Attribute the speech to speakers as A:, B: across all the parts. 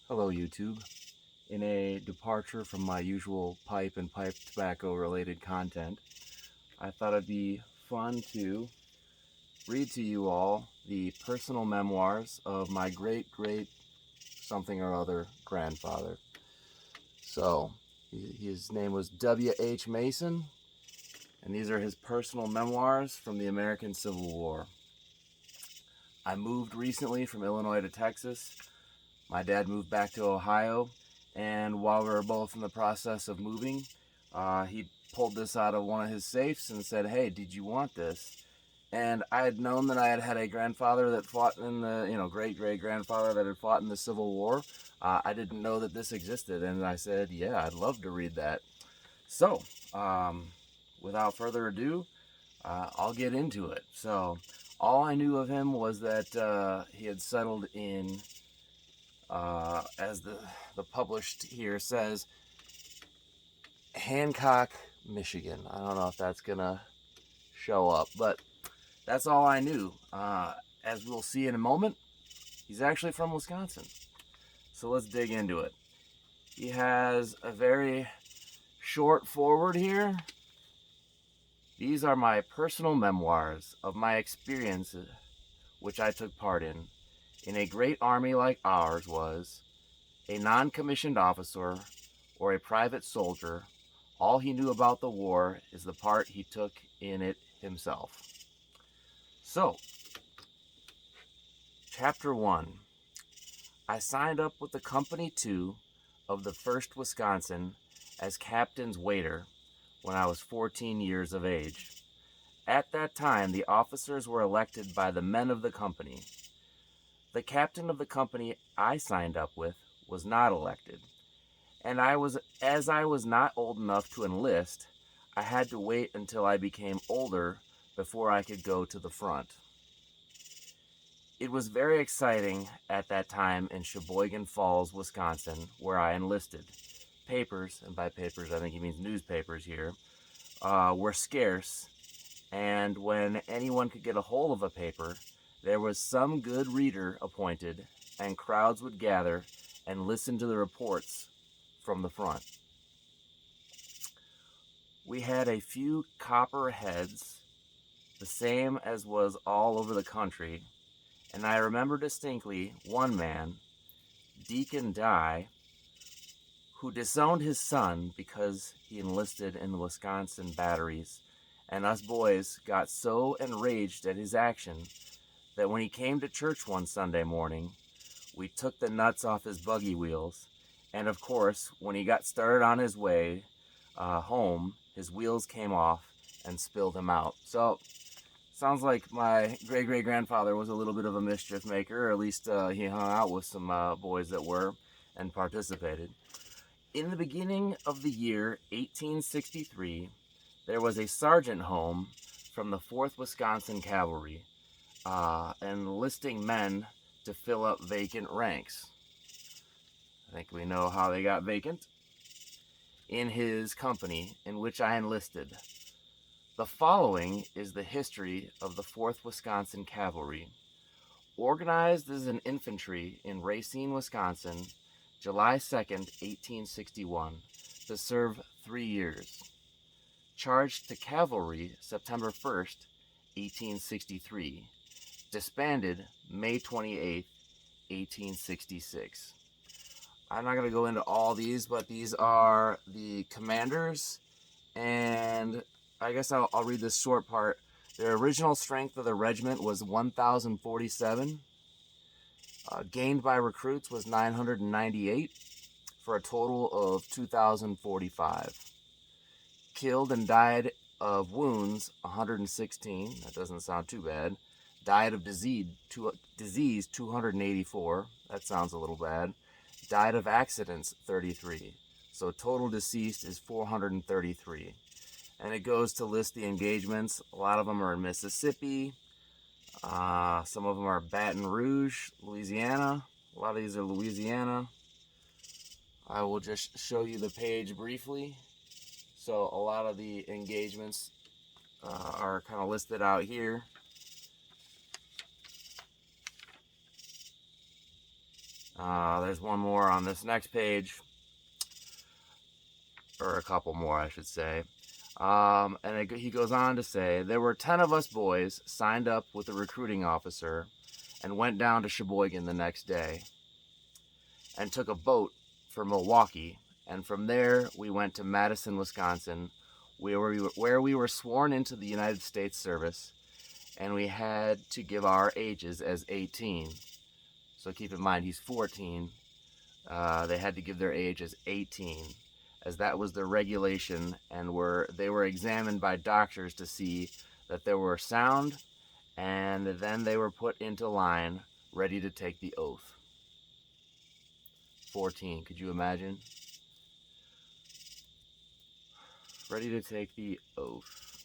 A: Hello YouTube. In a departure from my usual pipe and pipe tobacco related content, I thought it'd be fun to read to you all the personal memoirs of my great great something or other grandfather. So, his name was W.H. Mason, and these are his personal memoirs from the American Civil War. I moved recently from Illinois to Texas. My dad moved back to Ohio, and while we were both in the process of moving, he pulled this out of one of his safes and said, "Hey, did you want this?" And I had known that I had had a grandfather that fought in the, great great grandfather that had fought in the Civil War. I didn't know that this existed, and I said, "Yeah, I'd love to read that." So, without further ado, I'll get into it. So, all I knew of him was that he had settled in as the published here says, Hancock, Michigan. I don't know if that's gonna show up, but that's all I knew. As we'll see in a moment, he's actually from Wisconsin. So let's dig into it. He has a very short forward here. These are my personal memoirs of my experiences which I took part in a great army like ours was, a non-commissioned officer or a private soldier. All he knew about the war is the part he took in it himself. So, Chapter 1. I signed up with the Company 2 of the 1st Wisconsin as captain's waiter when I was 14 years of age. At that time, the officers were elected by the men of the company. The captain of the company I signed up with was not elected, and as I was not old enough to enlist, I had to wait until I became older before I could go to the front. It was very exciting at that time in Sheboygan Falls, Wisconsin, where I enlisted. Papers, and by papers I think he means newspapers here, were scarce, and when anyone could get a hold of a paper, there was some good reader appointed, and crowds would gather and listen to the reports from the front. We had a few copper heads, the same as was all over the country, and I remember distinctly one man, Deacon Dye, who disowned his son because he enlisted in the Wisconsin batteries, and us boys got so enraged at his action that when he came to church one Sunday morning, we took the nuts off his buggy wheels, and of course, when he got started on his way home, his wheels came off and spilled him out. So, sounds like my great-great-grandfather was a little bit of a mischief maker, or at least he hung out with some boys that were and participated. In the beginning of the year 1863, there was a sergeant home from the 4th Wisconsin Cavalry, enlisting men to fill up vacant ranks. I think we know how they got vacant. In his company, in which I enlisted. The following is the history of the 4th Wisconsin Cavalry. Organized as an infantry in Racine, Wisconsin, July 2nd, 1861, to serve 3 years. Charged to cavalry September 1st, 1863. Disbanded May 28th, 1866. I'm not going to go into all these, but these are the commanders, and I guess I'll read this short part. Their original strength of the regiment was 1,047. Gained by recruits was 998, for a total of 2,045. Killed and died of wounds, 116. That doesn't sound too bad. Died of disease, 284. That sounds a little bad. Died of accidents, 33. So total deceased is 433. And it goes to list the engagements. A lot of them are in Mississippi. Some of them are Baton Rouge, Louisiana. A lot of these are Louisiana. I will just show you the page briefly. So a lot of the engagements are kind of listed out here. There's one more on this next page, or a couple more, I should say. He goes on to say, there were 10 of us boys signed up with the recruiting officer and went down to Sheboygan the next day and took a boat for Milwaukee. And from there, we went to Madison, Wisconsin, where we were sworn into the United States service, and we had to give our ages as 18. So keep in mind, he's 14. They had to give their age as 18, as that was the regulation, and they were examined by doctors to see that they were sound, and then they were put into line, ready to take the oath. 14, could you imagine? Ready to take the oath.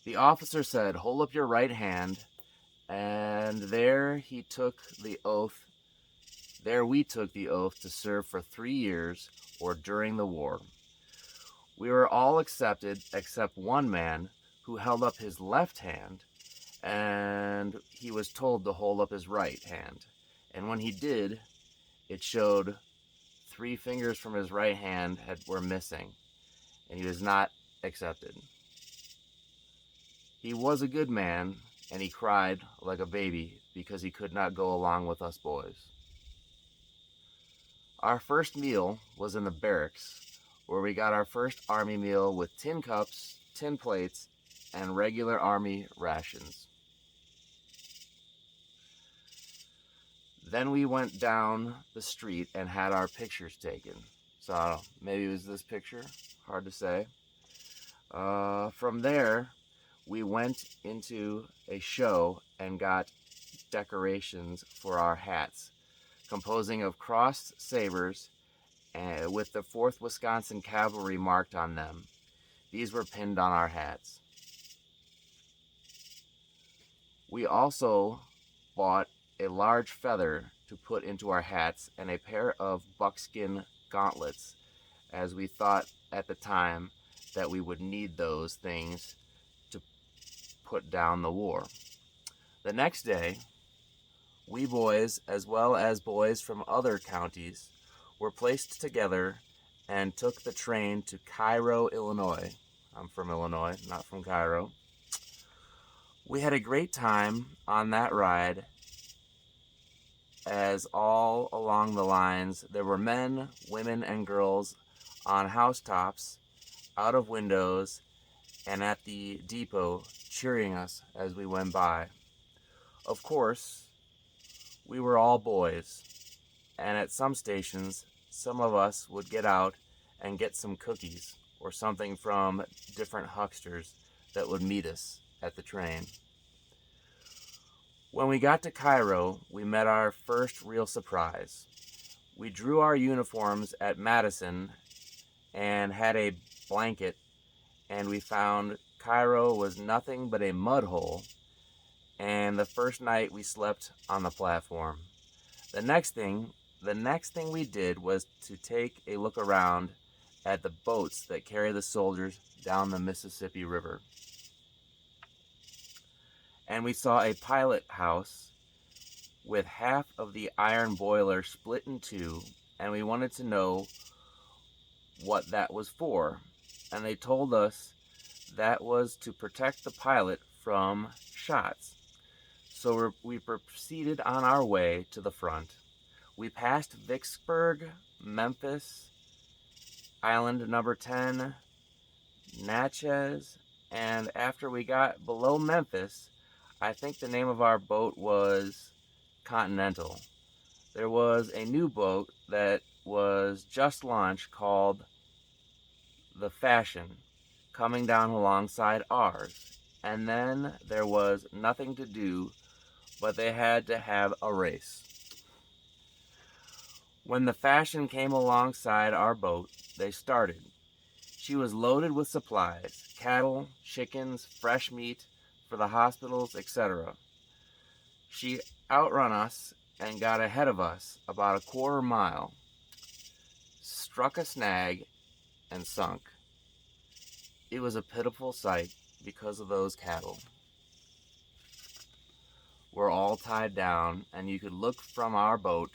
A: The officer said, hold up your right hand, and there we took the oath to serve for 3 years or during the war. We were all accepted except one man who held up his left hand, and he was told to hold up his right hand. And when he did, it showed 3 fingers from his right hand were missing, and he was not accepted. He was a good man, and he cried like a baby because he could not go along with us boys. Our first meal was in the barracks, where we got our first Army meal with tin cups, tin plates, and regular Army rations. Then we went down the street and had our pictures taken. So maybe it was this picture, hard to say. From there, we went into a show and got decorations for our hats, composing of crossed sabers with the 4th Wisconsin Cavalry marked on them. These were pinned on our hats. We also bought a large feather to put into our hats and a pair of buckskin gauntlets, as we thought at the time that we would need those things to put down the war. The next day, we boys, as well as boys from other counties, were placed together and took the train to Cairo, Illinois. I'm from Illinois, not from Cairo. We had a great time on that ride, as all along the lines there were men, women, and girls on housetops, out of windows, and at the depot cheering us as we went by. Of course, we were all boys, and at some stations, some of us would get out and get some cookies or something from different hucksters that would meet us at the train. When we got to Cairo, we met our first real surprise. We drew our uniforms at Madison and had a blanket, and we found Cairo was nothing but a mud hole, and the first night we slept on the platform. The next thing we did was to take a look around at the boats that carry the soldiers down the Mississippi River. And we saw a pilot house with half of the iron boiler split in two, and we wanted to know what that was for. And they told us that was to protect the pilot from shots. So we proceeded on our way to the front. We passed Vicksburg, Memphis, Island number 10, Natchez, and after we got below Memphis, I think the name of our boat was Continental. There was a new boat that was just launched called the Fashion, coming down alongside ours. And then there was nothing to do, but they had to have a race. When the Fashion came alongside our boat, they started. She was loaded with supplies, cattle, chickens, fresh meat for the hospitals, etc. She outrun us and got ahead of us about a quarter mile, struck a snag, and sunk. It was a pitiful sight because of those cattle. Were all tied down, and you could look from our boat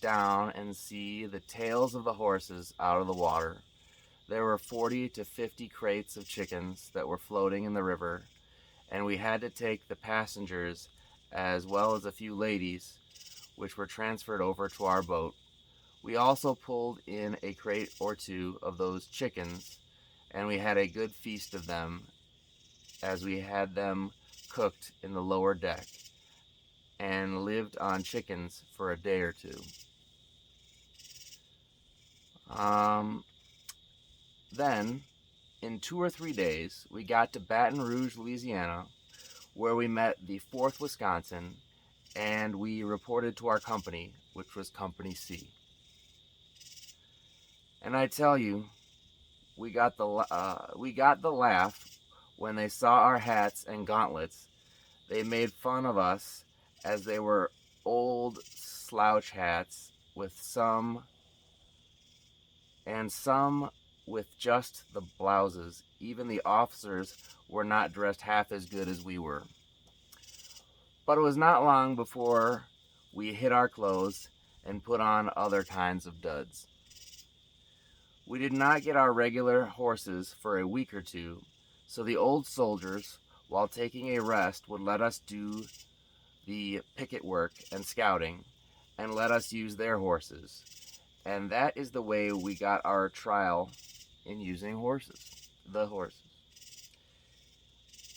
A: down and see the tails of the horses out of the water. There were 40 to 50 crates of chickens that were floating in the river, and we had to take the passengers as well as a few ladies, which were transferred over to our boat. We also pulled in a crate or two of those chickens, and we had a good feast of them as we had them cooked in the lower deck and lived on chickens for a day or two. Then, in 2 or 3 days, we got to Baton Rouge, Louisiana, where we met the 4th Wisconsin, and we reported to our company, which was Company C. And I tell you, we got the laugh when they saw our hats and gauntlets. They made fun of us as they were old slouch hats with some with just the blouses. Even the officers were not dressed half as good as we were. But it was not long before we hid our clothes and put on other kinds of duds. We did not get our regular horses for a week or two, so the old soldiers, while taking a rest, would let us do the picket work and scouting, and let us use their horses. And that is the way we got our trial in using the horses.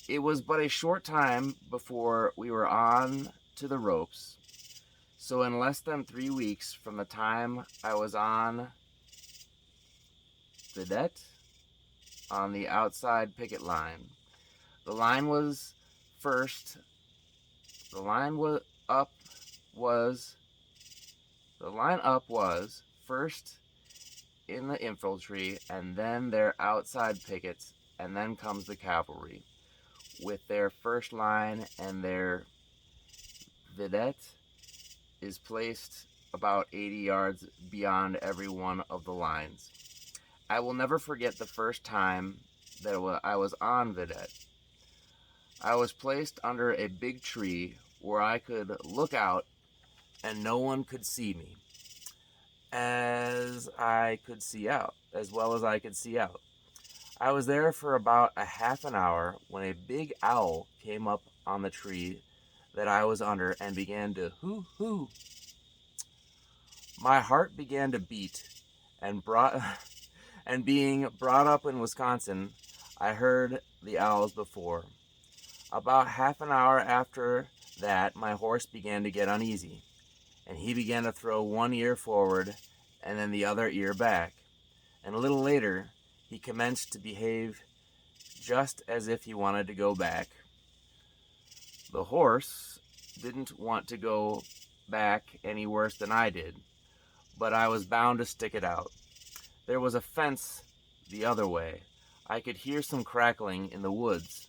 A: It was but a short time before we were on to the ropes, so in less than 3 weeks from the time I was on vedette on the outside picket line, the line up was first in the infantry, and then their outside pickets, and then comes the cavalry with their first line, and their vedette is placed about 80 yards beyond every one of the lines. I will never forget the first time that I was on vedette. I was placed under a big tree where I could look out and no one could see me as well as I could see out. I was there for about a half an hour when a big owl came up on the tree that I was under and began to hoo-hoo. My heart began to beat, and being brought up in Wisconsin, I heard the owls before. About half an hour after that, my horse began to get uneasy, and he began to throw one ear forward and then the other ear back. And a little later, he commenced to behave just as if he wanted to go back. The horse didn't want to go back any worse than I did, but I was bound to stick it out. There was a fence the other way. I could hear some crackling in the woods.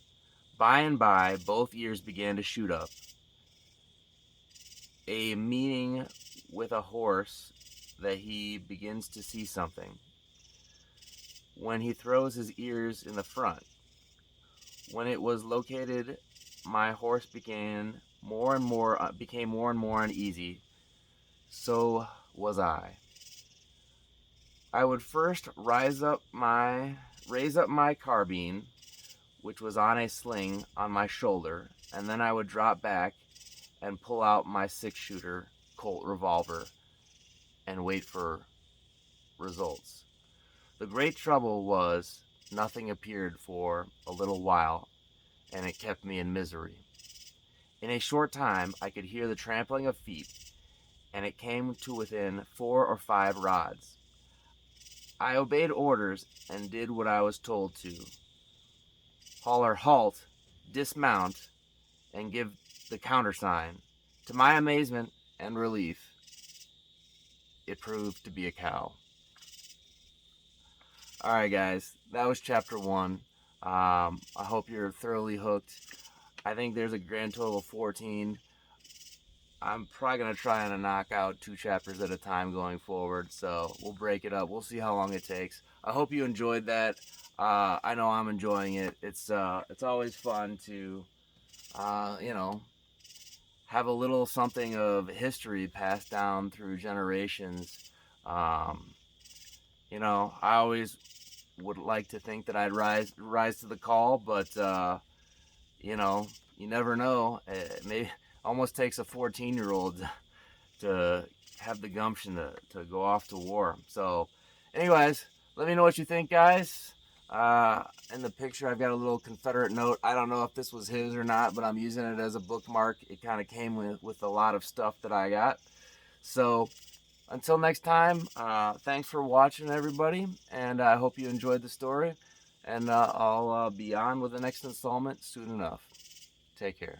A: By and by, both ears began to shoot up. A meaning with a horse that he begins to see something when he throws his ears in the front. When it was located, my horse became more and more uneasy. So was I. I would first raise up my carbine, which was on a sling on my shoulder, and then I would drop back and pull out my 6-shooter Colt revolver and wait for results. The great trouble was nothing appeared for a little while, and it kept me in misery. In a short time, I could hear the trampling of feet, and it came to within 4 or 5 rods. I obeyed orders and did what I was told to. Holler, halt, dismount, and give the countersign. To my amazement and relief, it proved to be a cow. Alright guys, that was chapter 1. I hope you're thoroughly hooked. I think there's a grand total of 14. I'm probably going to try and knock out 2 chapters at a time going forward, so we'll break it up. We'll see how long it takes. I hope you enjoyed that. I know I'm enjoying it. It's always fun to, have a little something of history passed down through generations. Um, I always would like to think that I'd rise to the call, but you know, you never know. It may almost takes a 14-year-old to have the gumption to go off to war. So, anyways, let me know what you think, guys. Uh, in the picture, I've got a little Confederate note. I don't know if this was his or not, but I'm using it as a bookmark. It kind of came with a lot of stuff that I got. So, until next time, thanks for watching, everybody, and I hope you enjoyed the story. And I'll be on with the next installment soon enough. Take care.